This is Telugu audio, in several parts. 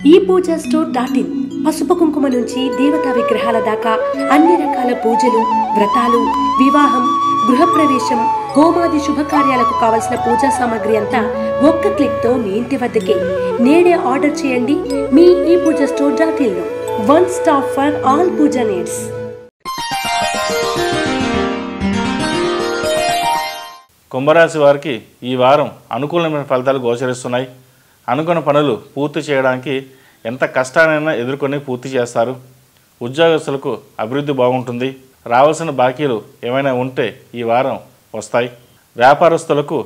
ePoojaStore.in పసుపు కుంకుమ నుంచి దేవతా విగ్రహాల దాకా అన్ని రకాల పూజలు, వ్రతాలు, వివాహం, గృహప్రవేశం, హోమాది శుభకార్యాలకు కావలసిన పూజా సామాగ్రి అంతా ఒక్క క్లిక్ తో మీ ఇంటి వద్దకే. నేడే ఆర్డర్ చేయండి మీ ePoojaStore.in లో. One stop for all puja needs. కుంభరాశి వారికి ఈ వారం అనుకూలమైన ఫలితాలు గోచరిస్తున్నాయి. అనుకున్న పనులు పూర్తి చేయడానికి ఎంత కష్టానైనా ఎదుర్కొని పూర్తి చేస్తారు. ఉద్యోగస్తులకు అభివృద్ధి బాగుంటుంది. రావాల్సిన బాకీలు ఏమైనా ఉంటే ఈ వారం వస్తాయి. వ్యాపారస్తులకు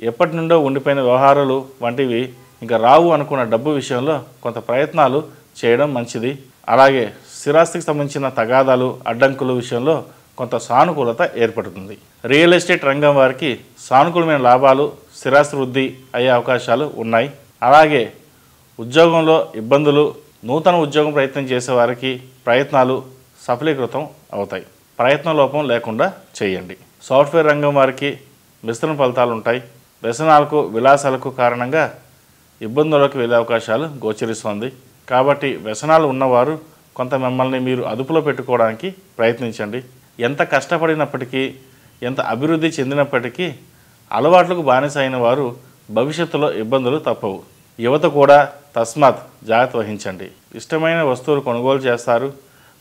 ఎప్పటి నుండో ఉండిపోయిన వ్యవహారాలు వంటివి ఇంకా రావు అనుకున్న డబ్బు విషయంలో కొంత ప్రయత్నాలు చేయడం మంచిది. అలాగే స్థిరాస్తికి సంబంధించిన తగాదాలు, అడ్డంకుల విషయంలో కొంత సానుకూలత ఏర్పడుతుంది. రియల్ ఎస్టేట్ రంగం వారికి సానుకూలమైన లాభాలు, స్థిరాస్తి వృద్ధి అయ్యే అవకాశాలు ఉన్నాయి. అలాగే ఉద్యోగంలో ఇబ్బందులు, నూతన ఉద్యోగం ప్రయత్నం చేసే వారికి ప్రయత్నాలు సఫలీకృతం అవుతాయి. ప్రయత్న లోపం లేకుండా చేయండి. సాఫ్ట్వేర్ రంగం వారికి మిశ్రమ ఫలితాలు ఉంటాయి. వ్యసనాలకు, విలాసాలకు కారణంగా ఇబ్బందులకు వెళ్ళే అవకాశాలు గోచరిస్తుంది. కాబట్టి వ్యసనాలు ఉన్నవారు కొంత మిమ్మల్ని మీరు అదుపులో పెట్టుకోవడానికి ప్రయత్నించండి. ఎంత కష్టపడినప్పటికీ, ఎంత అభివృద్ధి చెందినప్పటికీ అలవాట్లకు బానిస అయిన వారు భవిష్యత్తులో ఇబ్బందులు తప్పవు. యువత కూడా తస్మాత్ జాగ్రత్త వహించండి. ఇష్టమైన వస్తువులు కొనుగోలు చేస్తారు.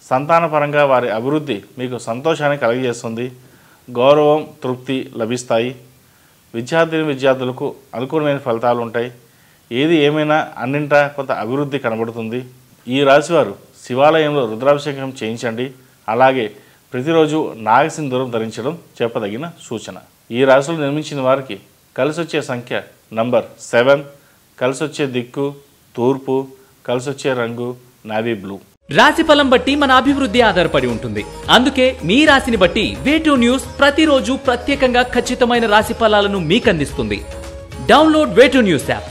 సంతానపరంగా వారి అభివృద్ధి మీకు సంతోషాన్ని కలిగజేస్తుంది. గౌరవం, తృప్తి లభిస్తాయి. విద్యార్థులకు అనుకూలమైన ఫలితాలు ఉంటాయి. ఏది ఏమైనా అన్నింటా కొంత అభివృద్ధి కనబడుతుంది. ఈ రాశివారు శివాలయంలో రుద్రాభిషేకం చేయించండి. అలాగే ప్రతిరోజు నాగసింధూరం ధరించడం చెప్పదగిన సూచన. ఈ రాశిలో నిర్మించిన వారికి కలిసొచ్చే సంఖ్య నంబర్ 7, కలిసొచ్చే దిక్కు తూర్పు, కలిసొచ్చే రంగు నావీ బ్లూ. రాశి ఫలం బట్టి మన అభివృద్ధి ఆధారపడి ఉంటుంది. అందుకే మీ రాశిని బట్టి వే2 న్యూస్ ప్రతిరోజు ప్రత్యేకంగా ఖచ్చితమైన రాశి ఫలాలను మీకు అందిస్తుంది. Download Way2 news app.